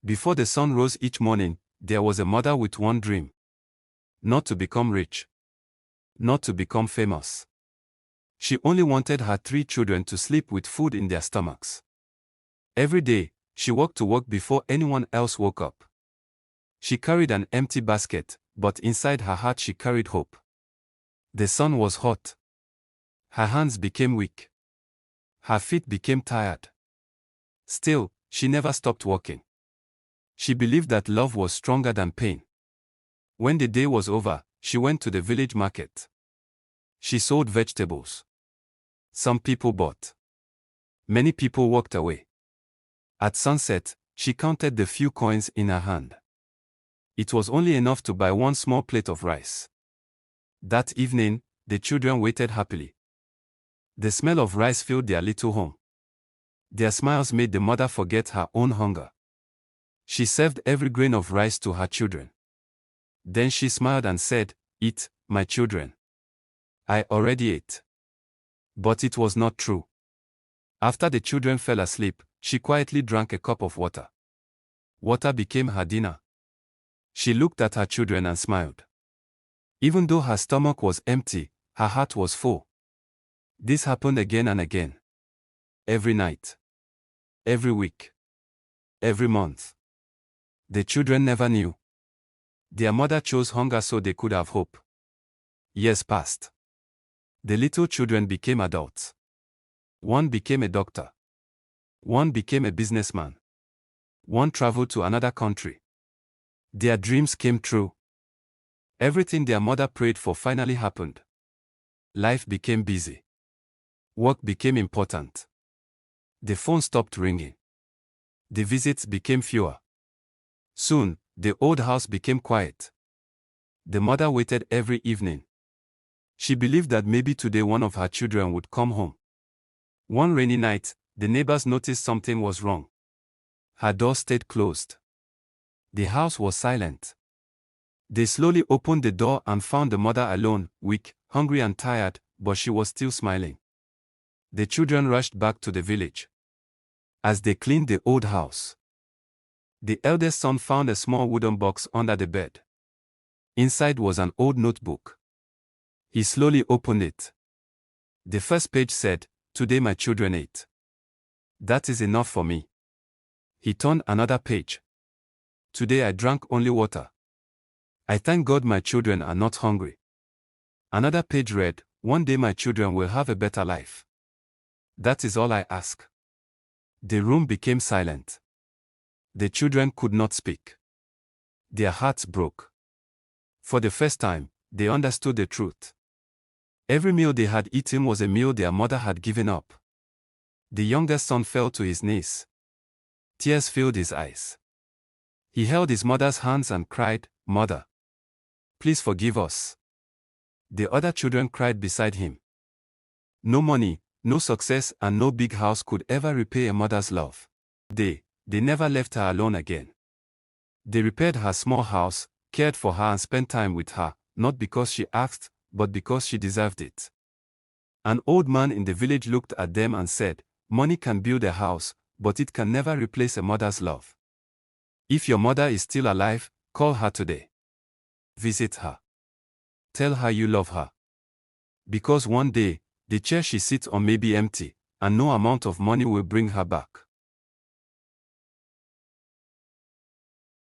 Before the sun rose each morning, there was a mother with one dream. Not to become rich. Not to become famous. She only wanted her 3 children to sleep with food in their stomachs. Every day, she walked to work before anyone else woke up. She carried an empty basket, but inside her heart she carried hope. The sun was hot. Her hands became weak. Her feet became tired. Still, she never stopped walking. She believed that love was stronger than pain. When the day was over, she went to the village market. She sold vegetables. Some people bought. Many people walked away. At sunset, she counted the few coins in her hand. It was only enough to buy one small plate of rice. That evening, the children waited happily. The smell of rice filled their little home. Their smiles made the mother forget her own hunger. She served every grain of rice to her children. Then she smiled and said, "Eat, my children. I already ate." But it was not true. After the children fell asleep, she quietly drank a cup of water. Water became her dinner. She looked at her children and smiled. Even though her stomach was empty, her heart was full. This happened again and again. Every night. Every week. Every month. The children never knew. Their mother chose hunger so they could have hope. Years passed. The little children became adults. One became a doctor. One became a businessman. One traveled to another country. Their dreams came true. Everything their mother prayed for finally happened. Life became busy. Work became important. The phone stopped ringing. The visits became fewer. Soon, the old house became quiet. The mother waited every evening. She believed that maybe today one of her children would come home. One rainy night, the neighbors noticed something was wrong. Her door stayed closed. The house was silent. They slowly opened the door and found the mother alone, weak, hungry and tired, but she was still smiling. The children rushed back to the village. As they cleaned the old house, the eldest son found a small wooden box under the bed. Inside was an old notebook. He slowly opened it. The first page said, "Today my children ate. That is enough for me." He turned another page. "Today I drank only water. I thank God my children are not hungry." Another page read, "One day my children will have a better life. That is all I ask." The room became silent. The children could not speak. Their hearts broke. For the first time, they understood the truth. Every meal they had eaten was a meal their mother had given up. The youngest son fell to his knees. Tears filled his eyes. He held his mother's hands and cried, "Mother, please forgive us." The other children cried beside him. No money, no success and no big house could ever repay a mother's love. They never left her alone again. They repaired her small house, cared for her and spent time with her, not because she asked, but because she deserved it. An old man in the village looked at them and said, "Money can build a house, but it can never replace a mother's love. If your mother is still alive, call her today. Visit her. Tell her you love her. Because one day, the chair she sits on may be empty, and no amount of money will bring her back."